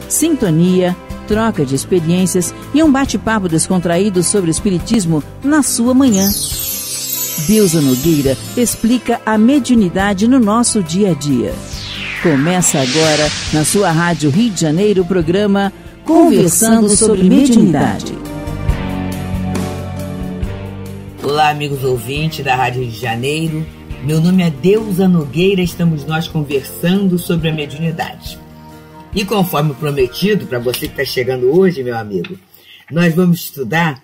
sintonia, troca de experiências e um bate-papo descontraído sobre o espiritismo na sua manhã. Deusa Nogueira explica a mediunidade no nosso dia a dia. Começa agora, na sua Rádio Rio de Janeiro, o programa Conversando sobre Mediunidade. Olá, amigos ouvintes da Rádio Rio de Janeiro. Meu nome é Deusa Nogueira, estamos nós conversando sobre a mediunidade. E conforme prometido, para você que está chegando hoje, meu amigo, nós vamos estudar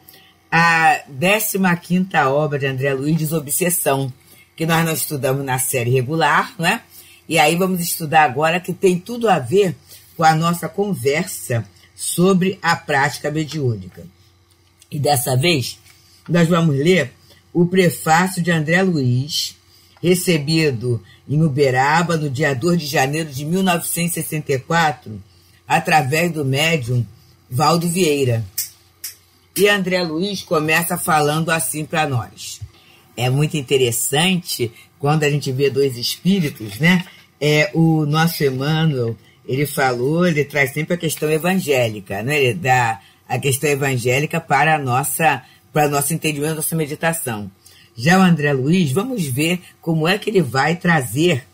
a 15ª obra de André Luiz, Desobsessão, que nós não estudamos na série regular, né? E aí vamos estudar agora, que tem tudo a ver com a nossa conversa sobre a prática mediúnica. E dessa vez, nós vamos ler o prefácio de André Luiz, recebido em Uberaba no dia 2 de janeiro de 1964, através do médium Valdo Vieira. E André Luiz começa falando assim para nós. É muito interessante quando a gente vê dois espíritos, né? O nosso Emmanuel, ele traz sempre a questão evangélica, né? Ele dá a questão evangélica para o nosso entendimento, nossa meditação. Já o André Luiz, vamos ver como é que ele vai trazer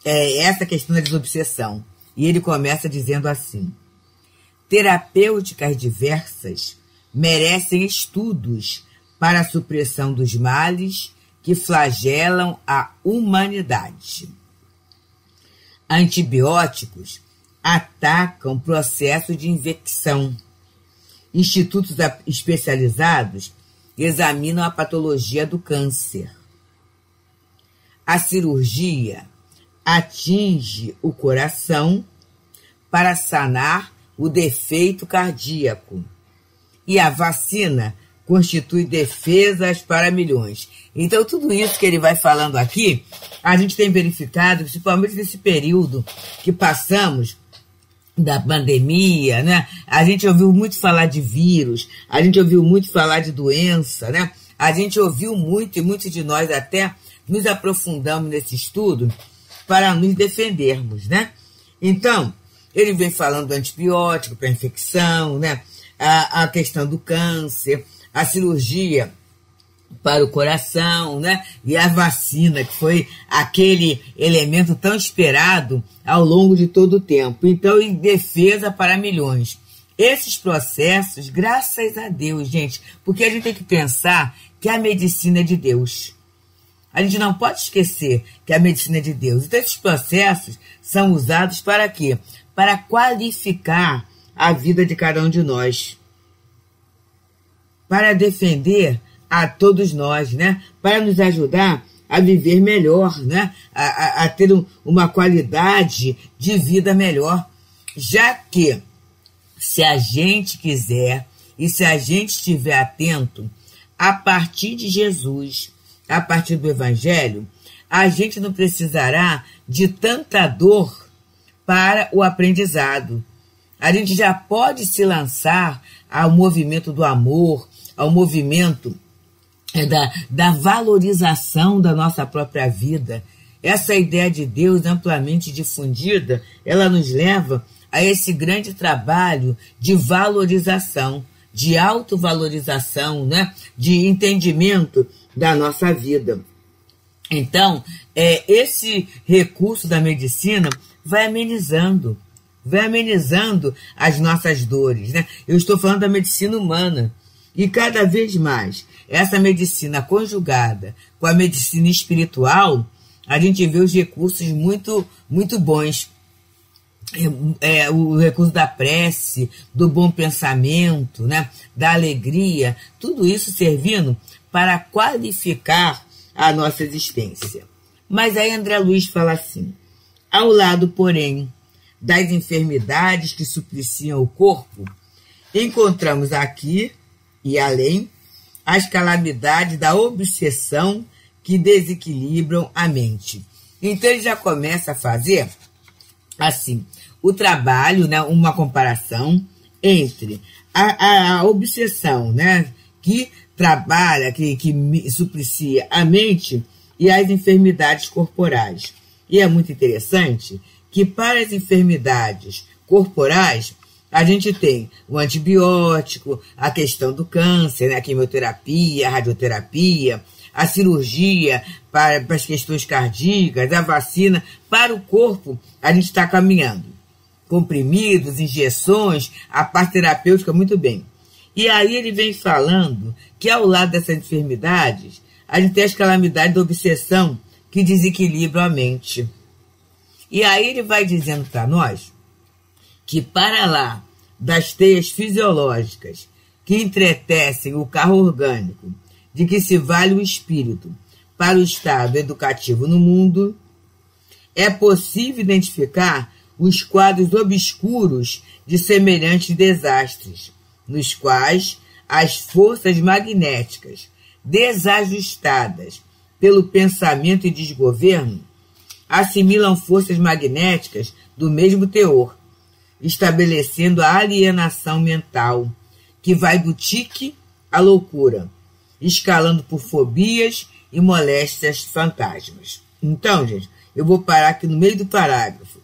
essa questão da desobsessão. E ele começa dizendo assim: terapêuticas diversas merecem estudos para a supressão dos males que flagelam a humanidade. Antibióticos atacam processo de infecção. Institutos especializados examinam a patologia do câncer. A cirurgia atinge o coração para sanar o defeito cardíaco. E a vacina constitui defesas para milhões. Então, tudo isso que ele vai falando aqui, a gente tem verificado, principalmente nesse período que passamos da pandemia, né? A gente ouviu muito falar de vírus, a gente ouviu muito falar de doença, né? A gente ouviu muito, e muitos de nós até nos aprofundamos nesse estudo para nos defendermos, né? Então, ele vem falando do antibiótico para infecção, né? A questão do câncer, a cirurgia para o coração, né? E a vacina, que foi aquele elemento tão esperado ao longo de todo o tempo. Então, em defesa para milhões. Esses processos, graças a Deus, gente, porque a gente tem que pensar que a medicina é de Deus. A gente não pode esquecer que a medicina é de Deus. Então, esses processos são usados para quê? Para qualificar a vida de cada um de nós. Para defender a todos nós, né? Para nos ajudar a viver melhor, né? A ter uma qualidade de vida melhor. Já que, se a gente quiser e se a gente estiver atento, a partir de Jesus, a partir do Evangelho, a gente não precisará de tanta dor para o aprendizado. A gente já pode se lançar ao movimento do amor, ao movimento da valorização da nossa própria vida. Essa ideia de Deus amplamente difundida, ela nos leva a esse grande trabalho de valorização, de autovalorização, né? De entendimento da nossa vida. Então, esse recurso da medicina vai amenizando as nossas dores, né? Eu estou falando da medicina humana. E cada vez mais, essa medicina conjugada com a medicina espiritual, a gente vê os recursos muito, muito bons. O recurso da prece, do bom pensamento, né? Da alegria, tudo isso servindo para qualificar a nossa existência. Mas aí André Luiz fala assim: ao lado, porém, das enfermidades que supliciam o corpo, encontramos aqui e além as calamidades da obsessão que desequilibram a mente. Então ele já começa a fazer assim o trabalho, né, uma comparação entre a obsessão, né, que trabalha, que suplicia a mente, e as enfermidades corporais. E é muito interessante que para as enfermidades corporais a gente tem o antibiótico, a questão do câncer, né? A quimioterapia, a radioterapia, a cirurgia para as questões cardíacas, a vacina. Para o corpo, a gente está caminhando. Comprimidos, injeções, a parte terapêutica, muito bem. E aí ele vem falando que ao lado dessas enfermidades, a gente tem as calamidades da obsessão que desequilibram a mente. E aí ele vai dizendo para nós que para lá das teias fisiológicas que entretecem o carro orgânico, de que se vale o espírito para o estado educativo no mundo, é possível identificar os quadros obscuros de semelhantes desastres, nos quais as forças magnéticas desajustadas pelo pensamento e desgoverno assimilam forças magnéticas do mesmo teor, estabelecendo a alienação mental, que vai do tique à loucura, escalando por fobias e moléstias fantasmas. Então, gente, eu vou parar aqui no meio do parágrafo,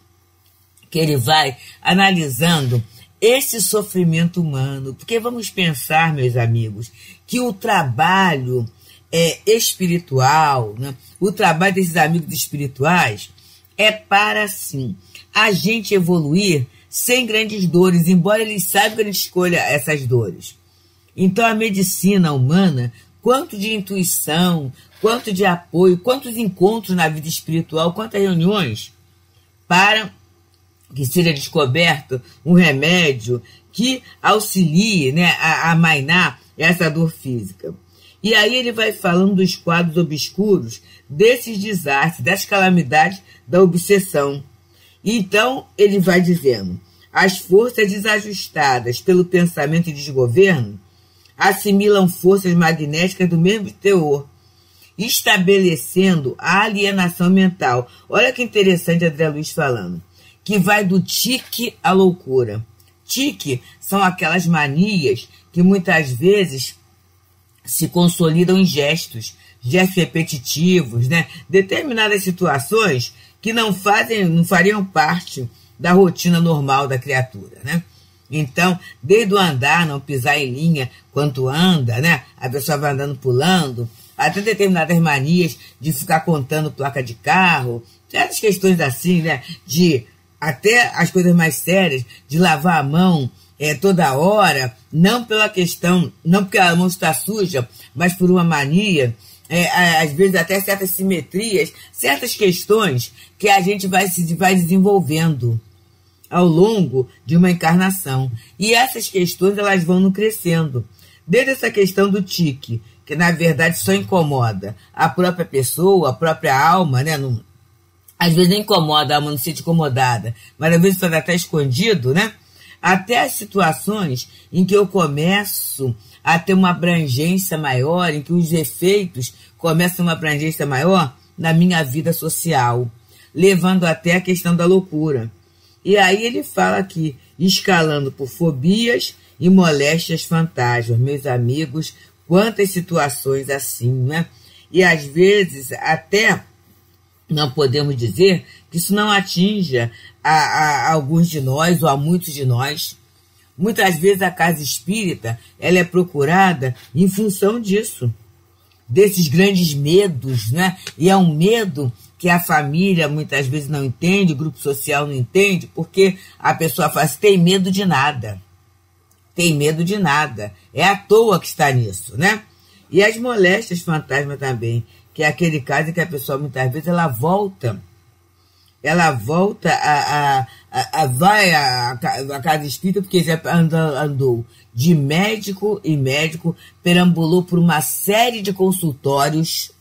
que ele vai analisando esse sofrimento humano, porque vamos pensar, meus amigos, que o trabalho espiritual, né? O trabalho desses amigos espirituais é para, sim, a gente evoluir sem grandes dores, embora eles saibam que a gente escolha essas dores. Então a medicina humana, quanto de intuição, quanto de apoio, quantos encontros na vida espiritual, quantas reuniões para que seja descoberto um remédio que auxilie, né, a amainar essa dor física. E aí ele vai falando dos quadros obscuros, desses desastres, das calamidades da obsessão. Então ele vai dizendo, as forças desajustadas pelo pensamento e desgoverno assimilam forças magnéticas do mesmo teor, estabelecendo a alienação mental. Olha que interessante André Luiz falando, que vai do tique à loucura. Tique são aquelas manias que muitas vezes se consolidam em gestos repetitivos, né? Determinadas situações que não fariam parte da rotina normal da criatura, né? Então, desde o andar, não pisar em linha quanto anda, né? A pessoa vai andando pulando, até determinadas manias de ficar contando placa de carro, certas questões assim, né? De até as coisas mais sérias, de lavar a mão toda hora, não pela questão, não porque a mão está suja, mas por uma mania, às vezes até certas simetrias, certas questões que a gente vai desenvolvendo ao longo de uma encarnação. E essas questões elas vão crescendo. Desde essa questão do tique, que na verdade só incomoda a própria pessoa, a própria alma, né? Às vezes nem incomoda, a alma não se sente incomodada, mas às vezes está até escondido, né? Até as situações em que eu começo a ter uma abrangência maior, em que os efeitos começam uma abrangência maior na minha vida social, levando até a questão da loucura. E aí ele fala aqui, escalando por fobias e moléstias fantasmas. Meus amigos, quantas situações assim, né? E às vezes até não podemos dizer que isso não atinja a alguns de nós ou a muitos de nós. Muitas vezes a casa espírita ela é procurada em função disso, desses grandes medos, né? E é um medo que a família muitas vezes não entende, o grupo social não entende, porque a pessoa fala assim, tem medo de nada. Tem medo de nada. É à toa que está nisso, né? E as moléstias fantasma também, que é aquele caso em que a pessoa muitas vezes ela volta vai à casa espírita porque já andou de médico em médico, perambulou por uma série de consultórios,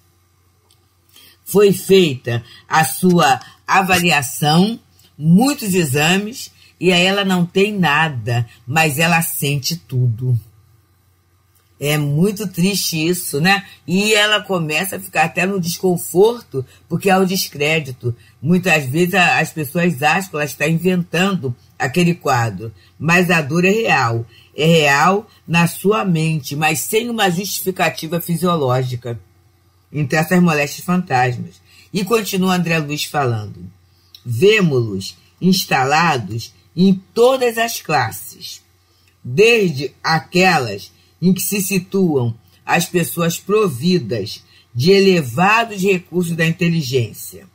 foi feita a sua avaliação, muitos exames, e aí ela não tem nada, mas ela sente tudo. É muito triste isso, né? E ela começa a ficar até no desconforto, porque há o descrédito. Muitas vezes as pessoas acham que ela está inventando aquele quadro, mas a dor é real. É real na sua mente, mas sem uma justificativa fisiológica. Então, essas moléstias fantasmas. E continua André Luiz falando. Vemo-los instalados em todas as classes, desde aquelas em que se situam as pessoas providas de elevados recursos da inteligência,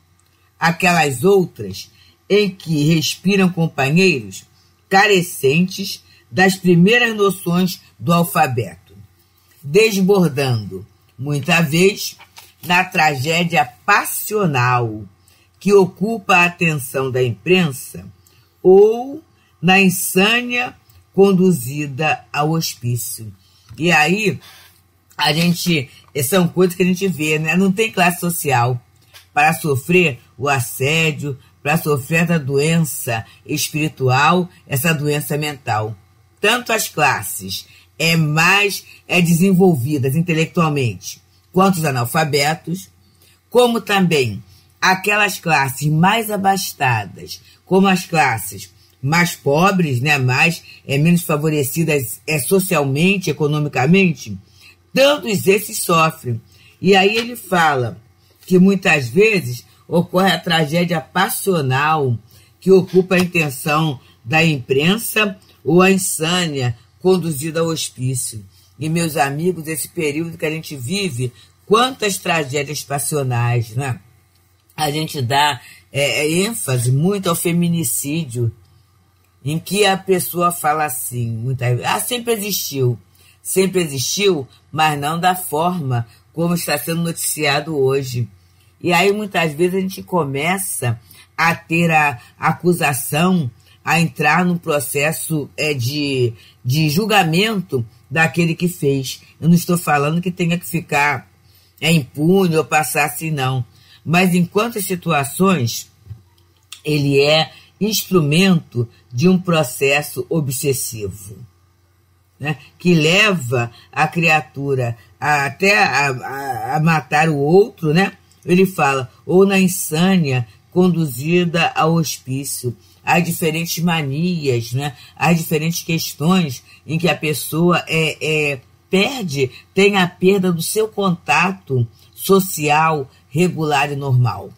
aquelas outras em que respiram companheiros carecentes das primeiras noções do alfabeto, desbordando, muita vez, na tragédia passional que ocupa a atenção da imprensa ou na insânia conduzida ao hospício. E aí, são coisas que a gente vê, né? Não tem classe social para sofrer o assédio, para sofrer essa doença espiritual, essa doença mental. Tanto as classes mais desenvolvidas intelectualmente, quanto os analfabetos, como também aquelas classes mais abastadas, como as classes mais pobres, né, menos favorecidas socialmente, economicamente, todos esses sofrem. E aí ele fala que muitas vezes ocorre a tragédia passional que ocupa a intenção da imprensa ou a insânia conduzida ao hospício. E, meus amigos, esse período que a gente vive, quantas tragédias passionais, né? A gente dá ênfase muito ao feminicídio, em que a pessoa fala assim, muitas vezes, sempre existiu, mas não da forma como está sendo noticiado hoje. E aí, muitas vezes, a gente começa a ter a acusação, a entrar num processo de julgamento daquele que fez. Eu não estou falando que tenha que ficar impune ou passar assim, não. Mas em quantas situações ele é instrumento de um processo obsessivo, né, que leva a criatura até a matar o outro, né? Ele fala, ou na insânia conduzida ao hospício. Há diferentes manias, né? Há diferentes questões em que a pessoa tem a perda do seu contato social regular e normal.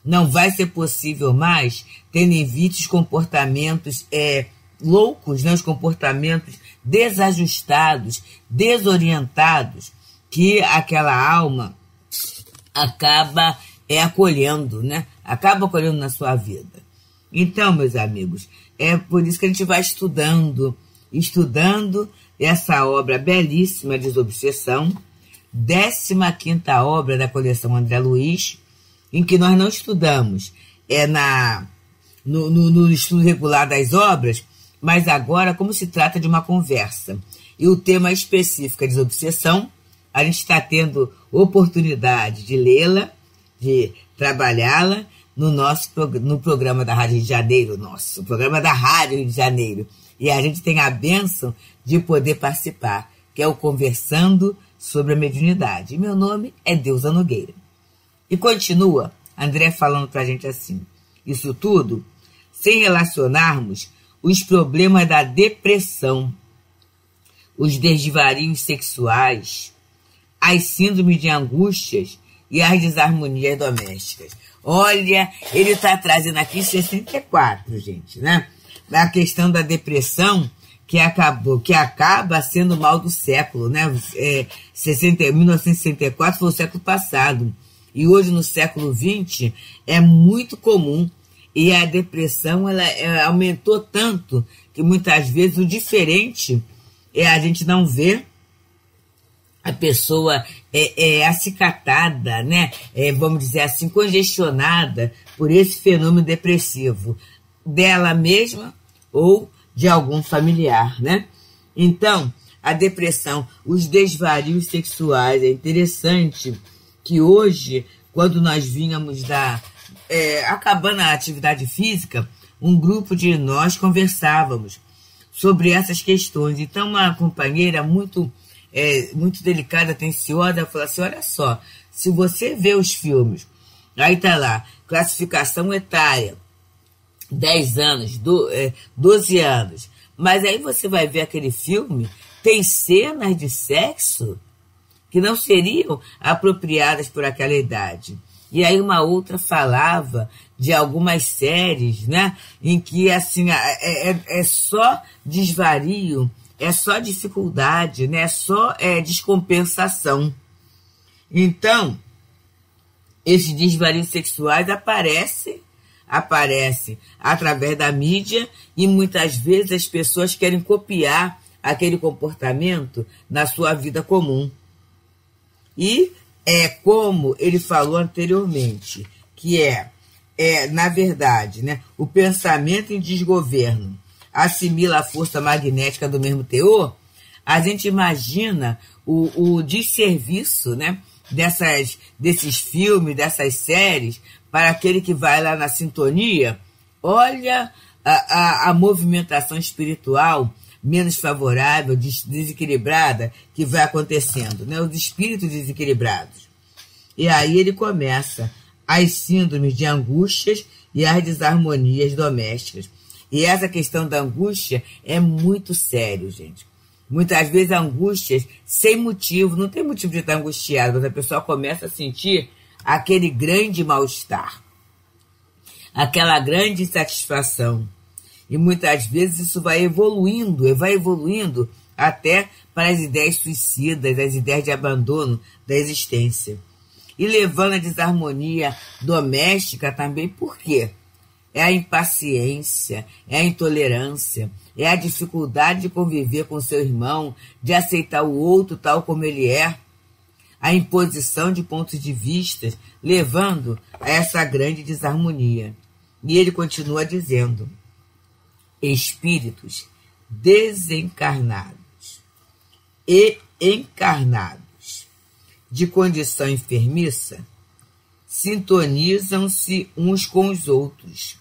Não vai ser possível mais tendo em vista os comportamentos loucos, né? Os comportamentos desajustados, desorientados, que aquela alma acaba acolhendo, né? Acaba acolhendo na sua vida. Então, meus amigos, é por isso que a gente vai estudando essa obra belíssima, Desobsessão, 15ª obra da coleção André Luiz, em que nós não estudamos no estudo regular das obras, mas agora, como se trata de uma conversa, e o tema específico é Desobsessão, a gente está tendo oportunidade de lê-la, de trabalhá-la no programa da Rádio Rio de Janeiro, o programa da Rádio Rio de Janeiro. E a gente tem a bênção de poder participar, que é o Conversando sobre a Mediunidade. E meu nome é Deusa Nogueira. E continua André falando para a gente assim, isso tudo sem relacionarmos os problemas da depressão, os desvarios sexuais, as síndromes de angústias e as desarmonias domésticas. Olha, ele está trazendo aqui 64, gente, né? A questão da depressão, que acaba sendo o mal do século, né? 1964 foi o século passado. E hoje, no século XX, é muito comum. E a depressão ela aumentou tanto que muitas vezes o diferente a gente não vê. A pessoa acicatada, né? Vamos dizer assim, congestionada por esse fenômeno depressivo dela mesma ou de algum familiar, né? Então, a depressão, os desvarios sexuais, é interessante que hoje, quando nós vínhamos acabando a atividade física, um grupo de nós conversávamos sobre essas questões. Então, uma companheira muito delicada, atenciosa, falou assim, olha só, se você vê os filmes, aí tá lá, classificação etária, 10 anos, 12 anos, mas aí você vai ver aquele filme, tem cenas de sexo que não seriam apropriadas por aquela idade. E aí uma outra falava de algumas séries, né, em que assim é só desvario, é só dificuldade, né, é só descompensação. Então, esses desvarios sexuais aparecem através da mídia e muitas vezes as pessoas querem copiar aquele comportamento na sua vida comum. E como ele falou anteriormente, que na verdade, né, o pensamento em desgoverno assimila a força magnética do mesmo teor, a gente imagina o desserviço, né, desses filmes, dessas séries, para aquele que vai lá na sintonia. Olha a movimentação espiritual menos favorável, desequilibrada, que vai acontecendo, né? Os espíritos desequilibrados. E aí ele começa as síndromes de angústias e as desarmonias domésticas. E essa questão da angústia é muito sério, gente. Muitas vezes angústias sem motivo, não tem motivo de estar angustiado, mas a pessoa começa a sentir aquele grande mal-estar, aquela grande insatisfação. E muitas vezes isso vai evoluindo até para as ideias suicidas, as ideias de abandono da existência. E levando a desarmonia doméstica também, por quê? É a impaciência, é a intolerância, é a dificuldade de conviver com seu irmão, de aceitar o outro tal como ele é, a imposição de pontos de vista, levando a essa grande desarmonia. E ele continua dizendo: espíritos desencarnados e encarnados de condição enfermiça sintonizam-se uns com os outros,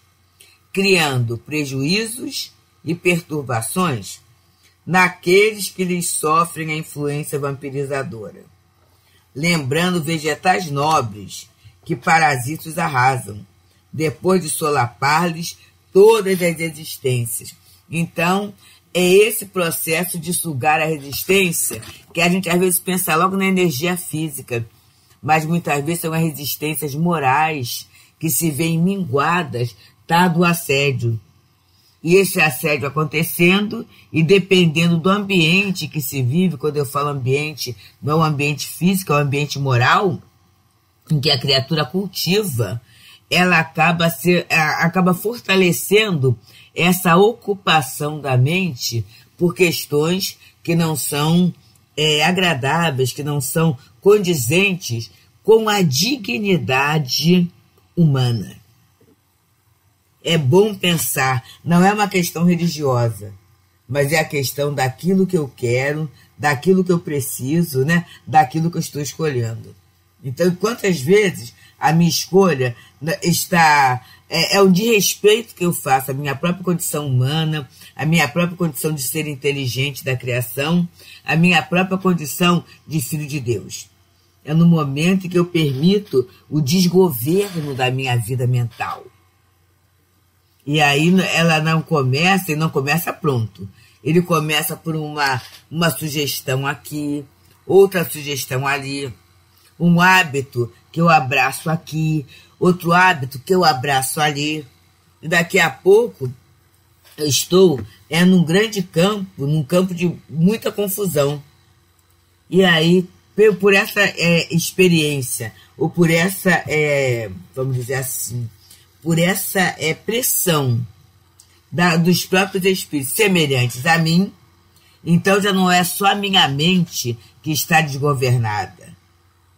criando prejuízos e perturbações naqueles que lhes sofrem a influência vampirizadora, lembrando vegetais nobres que parasitos arrasam, depois de solapar-lhes todas as existências. Então, é esse processo de sugar a resistência que a gente às vezes pensa logo na energia física, mas muitas vezes são as resistências morais que se veem minguadas do assédio. E esse assédio acontecendo e dependendo do ambiente que se vive, quando eu falo ambiente, não é um ambiente físico, é um ambiente moral, em que a criatura cultiva, ela acaba fortalecendo essa ocupação da mente por questões que não são agradáveis, que não são condizentes com a dignidade humana. É bom pensar, não é uma questão religiosa, mas é a questão daquilo que eu quero, daquilo que eu preciso, né? Daquilo que eu estou escolhendo. Então, quantas vezes a minha escolha está um desrespeito que eu faço à minha própria condição humana, à minha própria condição de ser inteligente da criação, à minha própria condição de filho de Deus. É no momento em que eu permito o desgoverno da minha vida mental. E aí ela não começa pronto. Ele começa por uma sugestão aqui, outra sugestão ali, um hábito que eu abraço aqui, outro hábito que eu abraço ali. E daqui a pouco eu estou num grande campo, num campo de muita confusão. E aí, por essa experiência, ou por essa, vamos dizer assim, por essa pressão dos próprios espíritos semelhantes a mim, então já não é só a minha mente que está desgovernada.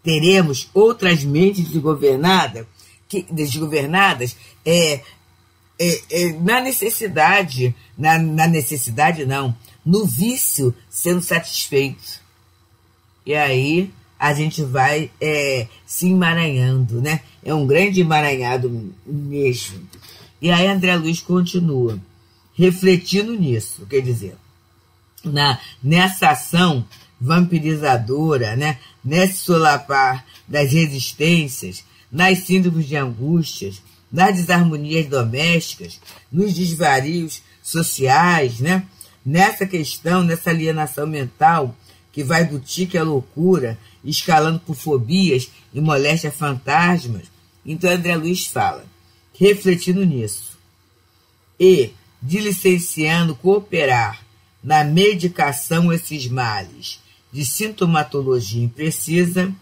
Teremos outras mentes desgovernadas na necessidade, na necessidade não, no vício sendo satisfeito. E aí a gente vai se emaranhando, né? É um grande emaranhado mesmo. E aí André Luiz continua, refletindo nisso, quer dizer, nessa ação vampirizadora, né? Nesse solapar das resistências, nas síndromes de angústias, nas desarmonias domésticas, nos desvarios sociais, né? Nessa questão, nessa alienação mental que vai do tique à loucura, escalando por fobias e moléstias fantasmas, Então André Luiz fala, refletindo nisso e diligenciando cooperar na medicação esses males de sintomatologia imprecisa,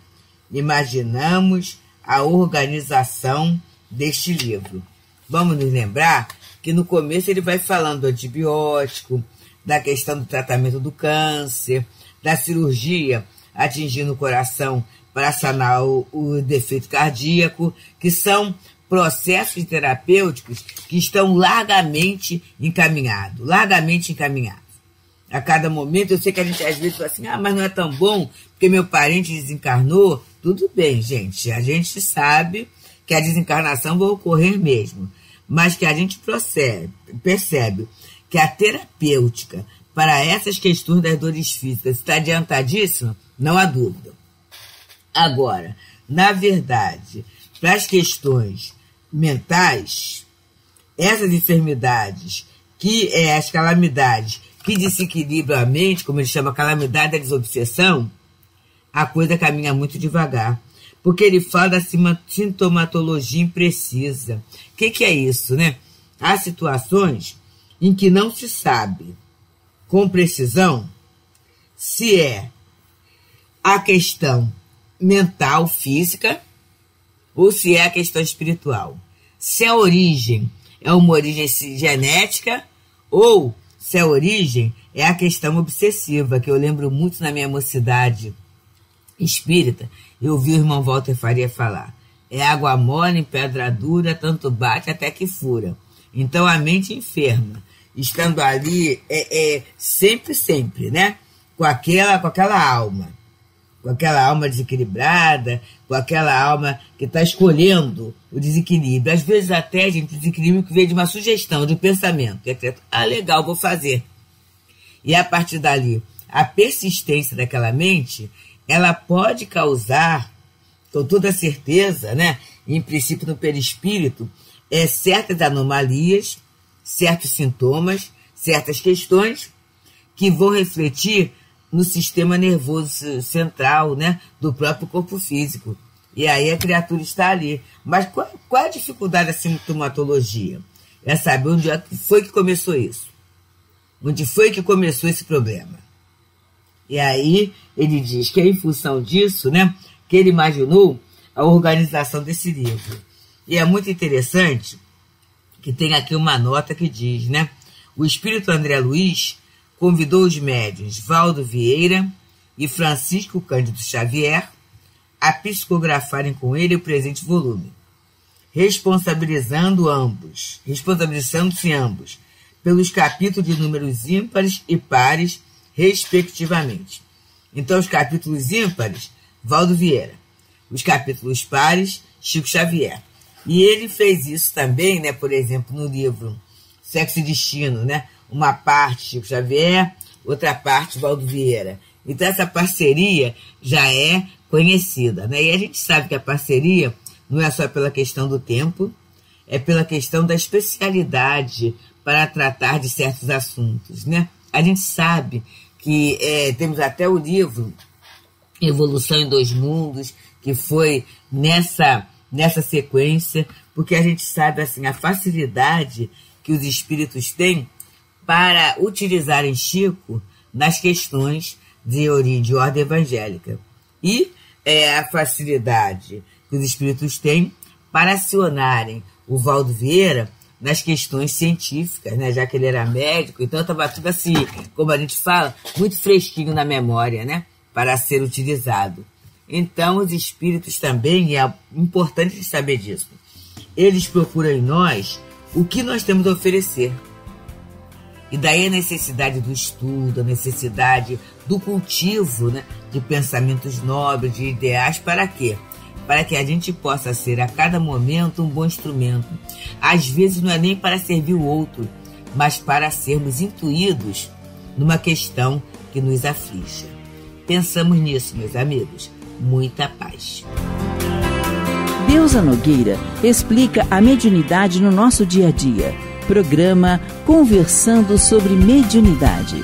imaginamos a organização deste livro. Vamos nos lembrar que no começo ele vai falando do antibiótico, da questão do tratamento do câncer, da cirurgia atingindo o coração para sanar o defeito cardíaco, que são processos terapêuticos que estão largamente encaminhados. A cada momento, eu sei que a gente às vezes fala assim, mas não é tão bom porque meu parente desencarnou. Tudo bem, gente, a gente sabe que a desencarnação vai ocorrer mesmo, mas que a gente percebe que a terapêutica para essas questões das dores físicas está adiantadíssima, não há dúvida. Agora, na verdade, para as questões mentais, essas enfermidades, as calamidades que desequilibram a mente, como ele chama calamidade da desobsessão, a coisa caminha muito devagar, porque ele fala da sintomatologia imprecisa. O que é isso, né? Há situações em que não se sabe com precisão se é a questão mental, física, ou se é a questão espiritual. Se a origem é uma origem genética, ou se a origem é a questão obsessiva, que eu lembro muito na minha mocidade espírita, eu ouvi o irmão Walter Faria falar, é água mole em pedra dura, tanto bate até que fura. Então a mente enferma, estando ali sempre, né? Com aquela alma desequilibrada, com aquela alma que está escolhendo o desequilíbrio. Às vezes até, gente, o desequilíbrio que veio de uma sugestão, de um pensamento. Legal, vou fazer. E a partir dali, a persistência daquela mente, ela pode causar, com toda certeza, né, em princípio no perispírito, certas anomalias, certos sintomas, certas questões que vão refletir no sistema nervoso central, né, do próprio corpo físico. E aí a criatura está ali. Mas qual é a dificuldade da sintomatologia? É saber onde foi que começou isso. Onde foi que começou esse problema. E aí ele diz que é em função disso, né, que ele imaginou a organização desse livro. E é muito interessante que tem aqui uma nota que diz, né, o espírito André Luiz convidou os médiuns Valdo Vieira e Francisco Cândido Xavier a psicografarem com ele o presente volume, responsabilizando-se ambos pelos capítulos de números ímpares e pares, respectivamente. Então, os capítulos ímpares, Valdo Vieira. Os capítulos pares, Chico Xavier. E ele fez isso também, né, por exemplo, no livro Sexo e Destino, né? Uma parte Chico Xavier, outra parte Valdo Vieira. Então essa parceria já é conhecida, né? E a gente sabe que a parceria não é só pela questão do tempo, é pela questão da especialidade para tratar de certos assuntos, né? A gente sabe que temos até o livro Evolução em Dois Mundos, que foi nessa sequência, porque a gente sabe assim, a facilidade que os espíritos têm para utilizarem Chico nas questões de ordem evangélica. E a facilidade que os espíritos têm para acionarem o Valdo Vieira nas questões científicas, né? Já que ele era médico, então estava tudo assim, como a gente fala, muito fresquinho na memória, né? Para ser utilizado. Então, os espíritos também, é importante saber disso, eles procuram em nós o que nós temos a oferecer. E daí a necessidade do estudo, a necessidade do cultivo, né, de pensamentos nobres, de ideais, para quê? Para que a gente possa ser a cada momento um bom instrumento. Às vezes não é nem para servir o outro, mas para sermos intuídos numa questão que nos aflige. Pensamos nisso, meus amigos. Muita paz. Deusa Nogueira explica a mediunidade no nosso dia a dia. Programa Conversando sobre Mediunidade.